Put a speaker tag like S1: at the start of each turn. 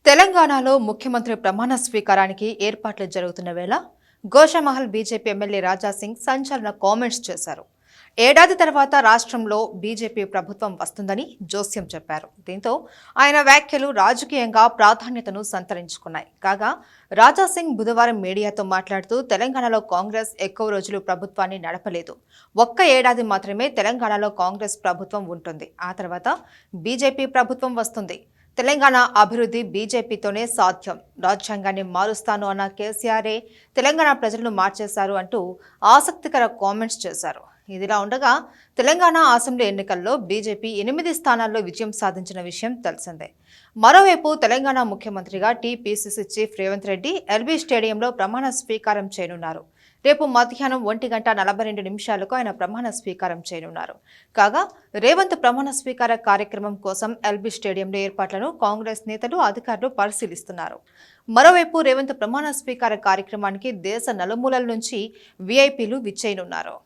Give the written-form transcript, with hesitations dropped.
S1: తెలంగాణలో ముఖ్యమంత్రి ప్రమాణ స్వీకారానికి ఏర్పాట్లు జరుగుతున్న వేళ గోషామహల్ బీజేపీ ఎమ్మెల్యే రాజాసింగ్ సంచలన కామెంట్స్ చేశారు. ఏడాది తర్వాత రాష్ట్రంలో బీజేపీ ప్రభుత్వం వస్తుందని జోస్యం చెప్పారు. దీంతో ఆయన వ్యాఖ్యలు రాజకీయంగా ప్రాధాన్యతను సంతరించుకున్నాయి. కాగా రాజాసింగ్ బుధవారం మీడియాతో మాట్లాడుతూ తెలంగాణలో కాంగ్రెస్ ఎక్కువ రోజులు ప్రభుత్వాన్ని నడపలేదు. ఒక్క ఏడాది మాత్రమే తెలంగాణలో కాంగ్రెస్ ప్రభుత్వం ఉంటుంది. ఆ తర్వాత బీజేపీ ప్రభుత్వం వస్తుంది. తెలంగాణ అభివృద్ధి బీజేపీతోనే సాధ్యం. రాజ్యాంగాన్ని మారుస్తాను అన్న కేసీఆరే తెలంగాణ ప్రజలను మార్చేశారు అంటూ ఆసక్తికర కామెంట్స్ చేశారు. ఇదిలా ఉండగా తెలంగాణ అసెంబ్లీ ఎన్నికల్లో బీజేపీ 8 స్థానాల్లో విజయం సాధించిన విషయం తెలిసిందే. మరోవైపు తెలంగాణ ముఖ్యమంత్రిగా TPCC chief Revanth Reddy LB స్టేడియంలో ప్రమాణ స్వీకారం చేయనున్నారు. రేపు మధ్యాహ్నం 1:42 ఆయన ప్రమాణ స్వీకారం చేయనున్నారు. కాగా రేవంత్ ప్రమాణ స్వీకార కార్యక్రమం కోసం ఎల్బీ స్టేడియంలో ఏర్పాట్లను కాంగ్రెస్ నేతలు అధికారులు పరిశీలిస్తున్నారు. మరోవైపు రేవంత్ ప్రమాణ స్వీకార కార్యక్రమానికి దేశ నలుమూలల నుంచి వీఐపీలు విచ్చేయనున్నారు.